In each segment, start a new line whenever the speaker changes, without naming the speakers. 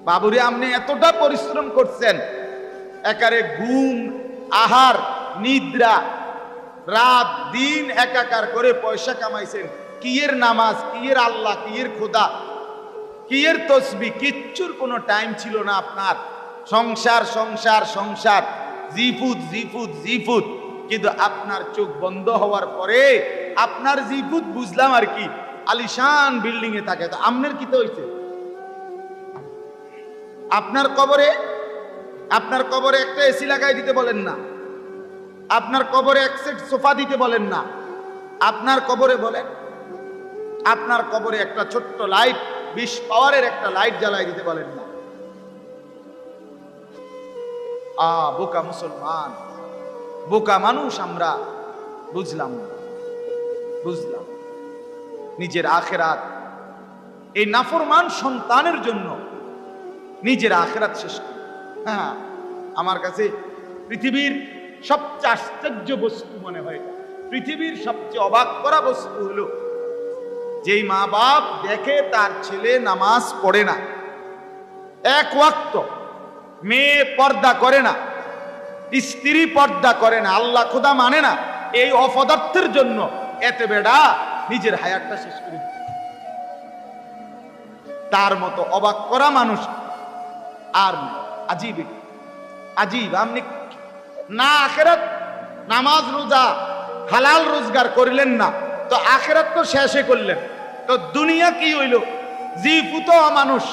বাবুরে আপনি এতটা পরিশ্রম করছেন, একারে ঘুম, আহার, নিদ্রা, রাত দিন একাকার করে পয়সা কামাইছেন। কিয়ের নামাজ, কিয়ের আল্লাহ, কিয়ের খোদা, কিয়ের তসবি, কিচ্ছুর কোনো টাইম ছিল না আপনার। সংসার সংসার সংসার, জিফুত জিফুত জিফুত। কিন্তু আপনার চোখ বন্ধ হওয়ার পরে আপনার জিফুত বুঝলাম আর কি, আলিশান বিল্ডিং এ থাকে। তো আপনার কি তো হইছে? আপনার কবরে একটা এসি লাগাই দিতে বলেন না, আপনার কবরে এক সেট সোফা দিতে বলেন না, আপনার কবরে বলেন, আপনার কবরে একটা ছোট্ট লাইট, 20 পাওয়ারের একটা লাইট জ্বালাই দিতে বলেন না। বোকা মুসলমান, বোকা মানুষ আমরা। বুঝলাম নিজের আখেরাত, এই নাফরমান সন্তানের জন্য নিজের আখেরাত শেষ করি। হ্যাঁ, আমার কাছে পৃথিবীর সবচেয়ে আশ্চর্য বস্তু মনে হয়, পৃথিবীর সবচেয়ে অবাক করা বস্তু হলো যেই মা বাপ দেখে তার ছেলে নামাজ পড়ে না, এক ওয়াক্ত, মেয়ে পর্দা করে না, স্ত্রী পর্দা করে না, আল্লাহ খোদা মানে না, এই অপদার্থের জন্য এতে বেড়া নিজের হায়াতটা শেষ করে দিচ্ছে। তার মতো অবাক করা মানুষ আর আজীব আজীব। আপনি না আখেরাত, নামাজ রোজা হালাল রোজগার করলেন না, তো আখেরাত তো শেষে করলেন, তো দুনিয়া কি হইল? জিফুত মানুষ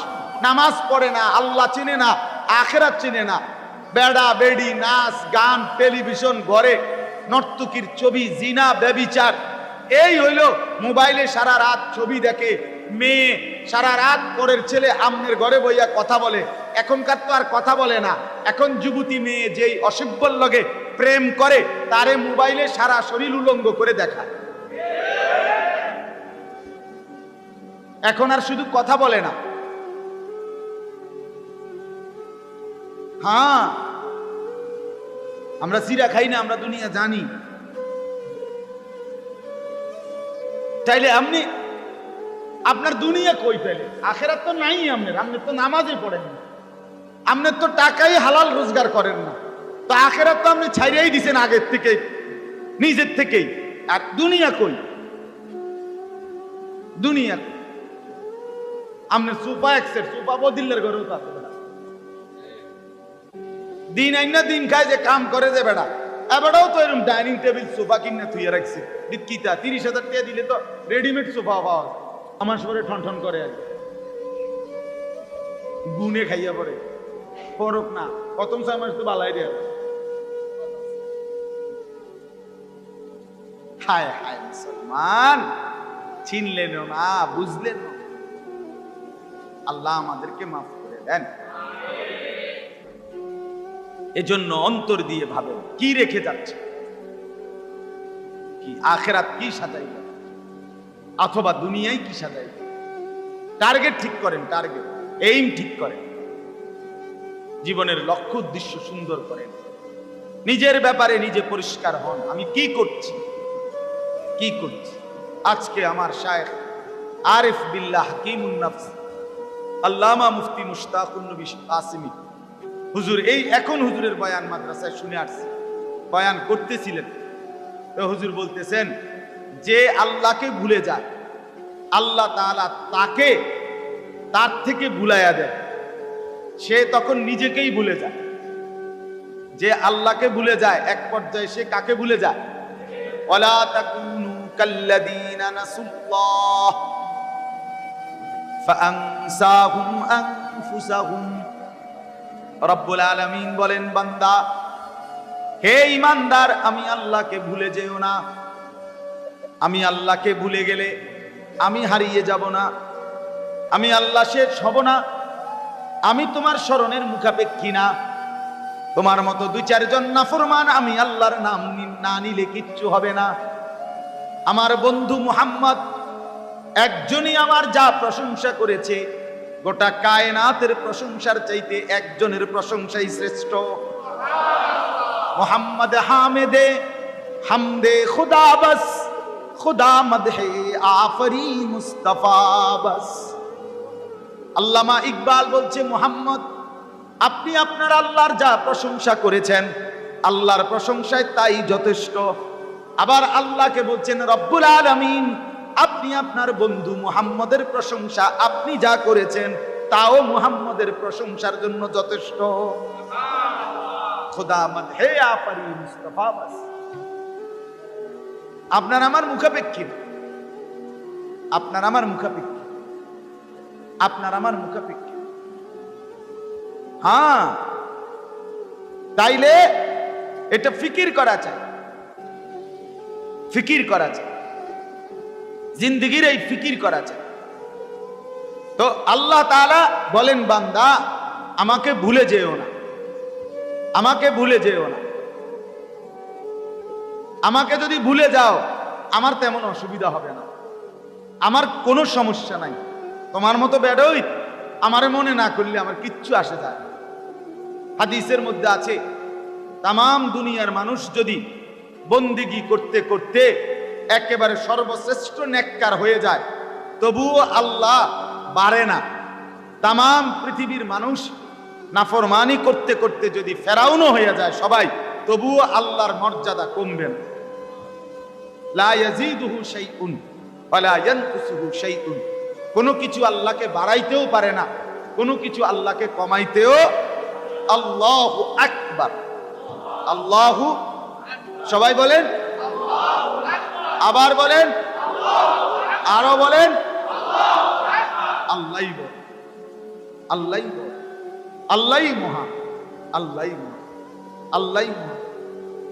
নামাজ পড়ে না, আল্লাহ চিনে না, আখেরাত চিনে না, বেড়া বেড়ি, নাচ গান, টেলিভিশন, ঘরে নর্তকীর ছবি, জিনা, ব্যভিচার, এই হইল। মোবাইলে সারা রাত ছবি দেখে, মেয়ে সারা রাত পরের ছেলে আমনের ঘরে বইয়া কথা বলে। এখনকার তো আর কথা বলে না, এখন যুবতী মেয়ে যেই অসভ্যর লগে প্রেম করে তারে মোবাইলে সারা শরীর উলঙ্গ করে দেখায়। এখন আর শুধু কথা বলে না, হ্যাঁ আমরা জিরা খাই না, আমরা দুনিয়া জানি। তাইলে আপনি আপনার দুনিয়া কই? তাইলে আখেরাত তো নাই আপনার, আপনি তো নামাজে পড়েন না, আপনার তো টাকাই হালাল রোজগার করেন না, তো আখেরাত তো আপনি ছাইড়াই দিছেন আগের থেকে, নিজের থেকেই। আর দুনিয়া কই? দুনিয়া আপনার সোফা এক সেট, সোফা বদিল্লের ঘরেও থাকে দিন আইন না দিন খায় যে কাম করে যে বেড়া, এবারও তো এরকম ডাইনিং টেবিল সোফা কিনে থুয়ে রাখছে। কিতা 30,000 টাকা দিলে তো রেডিমেড সোফা পাওয়া যায়। আমার সরে ঠন ঠন করে আর গুনে খাইয়া পরে পরক না, প্রথম 6 মাস তো বালাই দেয়। হায় হায় মুসলমান, চিনলেন না, বুঝলেন না। আল্লাহ আমাদেরকে মাফ করে দেন। এজন্য অন্তর দিয়ে ভাবেন কি রেখে যাচ্ছে, কি আখেরাত কি সাজাইবে, অথবা দুনিয়ায় কি সাজাইবে। টার্গেট ঠিক করেন, টার্গেট, এইম ঠিক করেন, জীবনের লক্ষ্য উদ্দেশ্য সুন্দর করেন, নিজের ব্যাপারে নিজে পরিষ্কার হন। আমি কি করছি, কি করছি। আজকে আমার শায়েখ আরিফ বিল্লাহ হাকিমুন নফস আল্লামা মুফতি মুশতাকুন নবী কাসিমি হুজুর, এই এখন হুজুরের বয়ান মাদ্রাসায় শুনে আসছি, বয়ান করতেছিলেন, তো হুজুর বলতেছেন যে আল্লাহকে ভুলে যায়, আল্লাহ তাআলা তাকে তার থেকে ভুলাইয়া দেয়, সে তখন নিজেকেই ভুলে যায়। যে আল্লাহকে ভুলে যায়, এক পর্যায়ে সে কাকে ভুলে যায়? ওয়ালা তাকুনু কাল্লাযীনা নাসুল্লাহ ফাআনসাহুম আনফুসাহুম। রব্বুল আলামিন বলেন, বান্দা, হে ঈমানদার, আমি আল্লাহকে ভুলে যেও না। আমি আল্লাহকে ভুলে গেলে আমি হারিয়ে যাব না, আমি আল্লাহ শেষ হব না, আমি তোমার স্মরণের মুখাপেক্ষী না। তোমার মতো 2-4 জন নাফরমান আমি আল্লাহর নাম না নিলে কিচ্ছু হবে না। আমার বন্ধু মুহাম্মদ একজনই আমার যা প্রশংসা করেছে, গোটা কায়নাতের প্রশংসার চাইতে একজনের প্রশংসাই শ্রেষ্ঠ। মোহাম্মদ হামেদে হামদে খুদা বাস, খুদা মদহে আফরি মুস্তাফা বাস। আল্লামা ইকবাল বলছে, মুহাম্মদ আপনি আপনার আল্লাহর যা প্রশংসা করেছেন, আল্লাহর প্রশংসায় তাই যথেষ্ট। আবার আল্লাহকে বলছেন রব্বুল আলামিন, আপনি আপনার বন্ধু মুহাম্মদের প্রশংসা আপনি যা করেছেন তাও মুহাম্মদের প্রশংসার জন্য যথেষ্ট। খোদা মদহে আফরি মুস্তাফা বাস। আপনার আমার মুখাপেক্ষী, আপনার আমার মুখাপেক্ষী, আপনার আমার মুখাপেক্ষী। হ্যাঁ, তাইলে এটা ফিকির করা চাই, ফিকির করা চাই, জিন্দেগির এই ফিকির করা চাই। তো আল্লাহ তাআলা বলেন, বান্দা আমাকে ভুলে যেও না, আমাকে ভুলে যেও না। আমাকে যদি ভুলে যাও আমার তেমন অসুবিধা হবে না, আমার কোনো সমস্যা নাই। তোমার মতো বেডই আমারে মনে না করলে আমার কিচ্ছু আসে যায়। হাদিসের মধ্যে আছে, তাম দুনিয়ার মানুষ যদি বন্দিগি করতে করতে একেবারে সর্বশ্রেষ্ঠ নেককার হয়ে যায় তবুও আল্লাহ বাড়ে না। তাম পৃথিবীর মানুষ নাফরমানি করতে করতে যদি ফেরাউনও হয়ে যায় সবাই, তবুও আল্লাহর মর্যাদা কমবে না। লা ইয়াজিদুহু শাইউন ওয়ালা ইয়ানকুসুহু শাইউন। কোনো কিছু আল্লাহকে বাড়াইতেও পারে না, কোনো কিছু আল্লাহকে কমাইতেও। আল্লাহু আকবার, আল্লাহু, সবাই বলেন আবার বলেন, আরো বলেন, আল্লাহই বল, আল্লাহই বল, আল্লাহই মহান, আল্লাহই মহান, আল্লাহই মহান।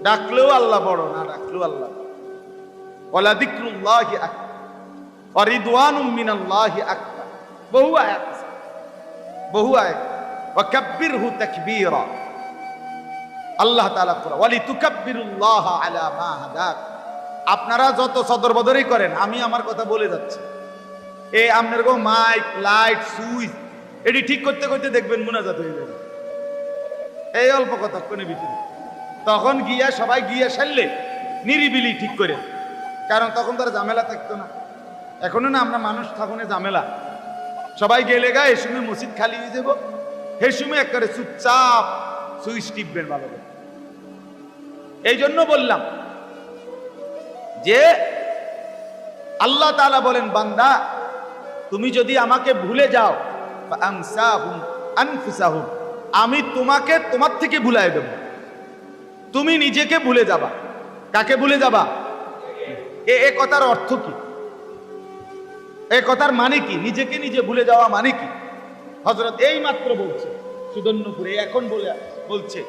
ডাকলেও আল্লাহ বড়, না ডাকলেও আল্লাহ। ওয়ালা যিকরুল্লাহি আকবার ওয়া রিদওয়ানুম মিনাল্লাহি আকবার। বহু আয়াত আছে, বহু আয়াত। ওয়া কাব্বিরহু তাকবীরা। আল্লাহ তাআলা বলেন ওয়া লিতুকাব্বিরুল্লাহা আলা মা হাদাক। আপনারা যত সদর বদরই করেন, আমি আমার কথা বলে যাচ্ছি। এই আপনার গো মাইক, লাইট, সুইচ এটি ঠিক করতে করতে দেখবেন মুনাজাত হয়ে যাবে এই অল্প কতক্ষণের ভিতরে। তখন গিয়া সবাই গিয়া সারলে নিরিবিলি ঠিক করে, কারণ তখন তার ঝামেলা থাকতো না। এখনো না আমরা মানুষ থাকুনে ঝামেলা, সবাই গেলে গা এ সময় মসজিদ খালি হয়ে যাব, সে সময় একবারে চুপচাপ সুইচ টিপবেন ভালো করে। এই জন্য বললাম যে আল্লাহ তাআলা বলেন, বান্দা তুমি যদি আমাকে ভুলে যাও, ফাআনসাহুম আনফুসাহুম, আমি তোমাকে তোমার থেকে ভুলাই দেব। তুমি নিজেকে ভুলে যাবা। কাকে ভুলে যাবা? এ কথার অর্থ কি? এ কথার মানে কি? নিজেকে নিজে ভুলে যাওয়া মানে কি? হযরত এই মাত্র বলছে সুদন্যপুরে, এখন বলছে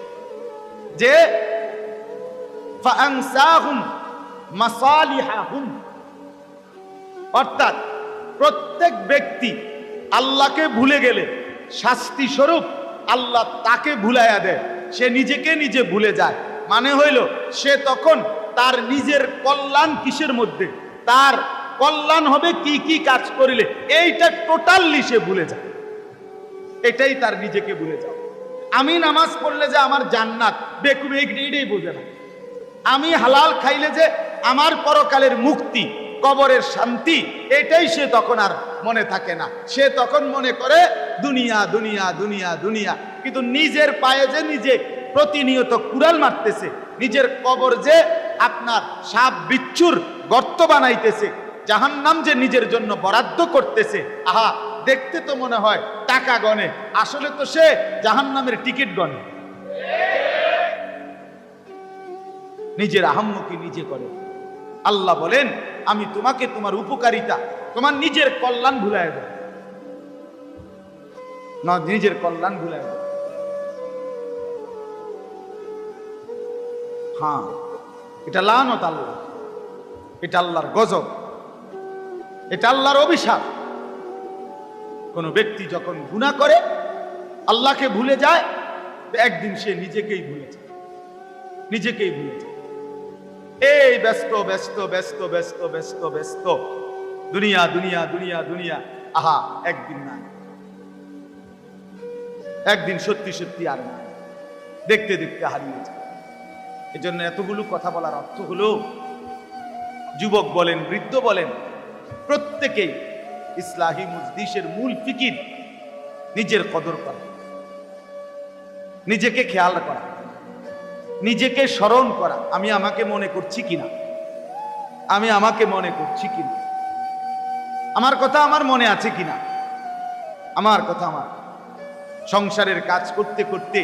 যে ফাআনসাহুম মাসালিহাহুম, অর্থাৎ প্রত্যেক ব্যক্তি আল্লাহকে ভুলে গেলে শাস্তি স্বরূপ আল্লাহ তাকে ভুলাইয়া দেয়। সে নিজেকে নিজে ভুলে যায়, মানে হইল সে তখন তার নিজের কল্যাণ কিসের মধ্যে, তার কল্যাণ হবে কি কি কাজ করিলে, এইটা টোটালি সে ভুলে যায়। এটাই তার নিজেকে ভুলে যাও। আমি নামাজ পড়লে যে আমার জান্নাত, বেকুবে এইটাই বোঝে না। আমি হালাল খাইলে যে আমার পরকালের মুক্তি, কবরের শান্তি, এটাই সে তখন আর মনে থাকে না। সে তখন মনে করে দুনিয়া দুনিয়া দুনিয়া দুনিয়া। কিন্তু নিজের পায়ে যে নিজে প্রতিনিয়ত কুড়াল মারতেছে, নিজের কবর যে আপনার সাপ বিচ্ছুর গর্ত বানাইতেছে, জাহান্নাম যে নিজের জন্য বরাদ্দ করতেছে, আহা দেখতে তো মনে হয় টাকা গনে, আসলে তো সে জাহান্নামের টিকিট গনে। নিজের আহাম্মকি নিজে করে। আল্লাহ বলেন, আমি তোমাকে তোমার উপকারিতা, তোমার নিজের কল্যাণ ভুলাই দেব না, নিজের কল্যাণ ভুলাই দেব। হ্যাঁ, এটা লানত আল্লাহ, এটা আল্লাহর গজব, এটা আল্লাহর অভিশাপ। কোন ব্যক্তি যখন গুনাহ করে আল্লাহকে ভুলে যায়, একদিন সে নিজেকেই ভুলে যায়, নিজেকেই ভুলে যায়। এই ব্যস্ত ব্যস্ত ব্যস্ত ব্যস্ত ব্যস্ত ব্যস্ত দুনিয়া দুনিয়া দুনিয়া দুনিয়া, আহা একদিন নাই, একদিন সত্যি সত্যি আর নাই, দেখতে দেখতে হারিয়ে যায়। এজন্য এতগুলো কথা বলার অর্থ হলো, যুবক বলেন, বৃদ্ধ বলেন, প্রত্যেকেই ইসলাহি মুজদিসের মূল ফিকির নিজের কদর করা, নিজেকে খেয়াল করা, নিজেকে স্মরণ করা, আমি আমাকে মনে করছি কিনা, আমি আমাকে মনে করছি কিনা, আমার কথা আমার মনে আছে কিনা, আমার কথা আমার। সংসারের কাজ করতে করতে,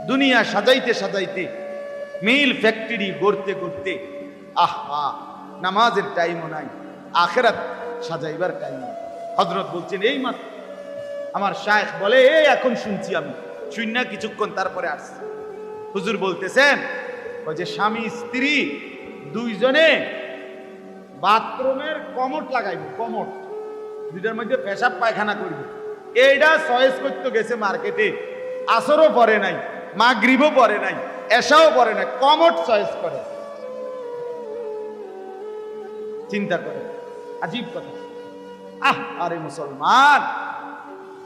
দুনিয়া সাজাইতে সাজাইতে, মিল ফ্যাক্টরি গড়তে করতে, আহা নামাজের টাইমও নাই, আখেরাত সাজাইবার টাইম নাই। হযরত বলছেন এই মাত্র আমার শায়েখ বলে, এই এখন শুনছি আমি, শুননা কিছুক্ষণ তারপরে আসছে। হুজুর বলতেছেন ওই যে স্বামী স্ত্রী দুইজনে বাথরুমের কমোড লাগাইবে, কমোড দুইটার মধ্যে পেশাব পায়খানা করবে, এইটা চয়েস করতে গেছে মার্কেটে, আসরও পরে নাই, মাগরিবও পরে নাই, এশাও পরে নাই, কমোড চয়েস করে। চিন্তা করে, আজীব কথা। আরে মুসলমান,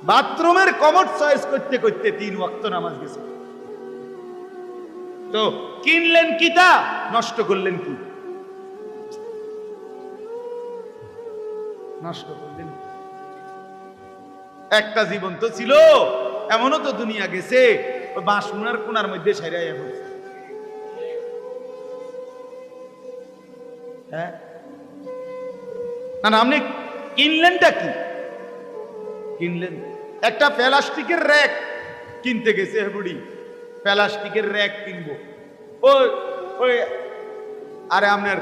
বাথরুমের কমোড চয়েস করতে করতে 3 ওয়াক্ত নামাজ গেছে। তো কিনলেন কিটা, নষ্ট করলেন কি? নষ্ট করলেন। একটা জীবন তো ছিল, এমনও তো দুনিয়া গেছে বাঁশমুনার কোনার মধ্যে সাইরাইয়া পড়ছে। হ্যাঁ না, আপনি কিনলেনটা কি? কিনলেন একটা প্লাস্টিকের র্যাক কিনতে গেছে, বুড়ি প্লাস্টিকের র্যাক কিনবো, ওই আরে আপনার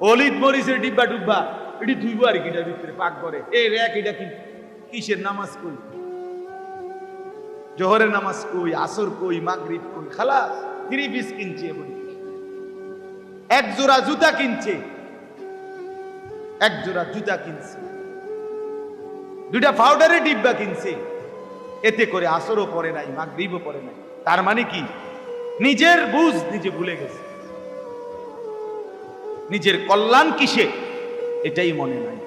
হলিদ মরিচের ডিব্বা ডুব্বা এটি ধুইব আর কি, ভিতরে পাক করে এই র্যাক। এটা কিসের নামাজ কই? জোহরের নামাজ কই, আসর কই, মাগরিব কই, খালাস 3 পিস কিনছে, এক জোড়া জুতা কিনছে, এক জোড়া জুতা কিনছে, 2টা পাউডারের ডিব্বা কিনছে, এতে করে আসরও পড়ে নাই, মাগরিবও পড়ে নাই। তার মানে কি? নিজের বুঝ নিজে ভুলে গেছে, নিজের কল্যাণ কিসে এটাই মনে নাই।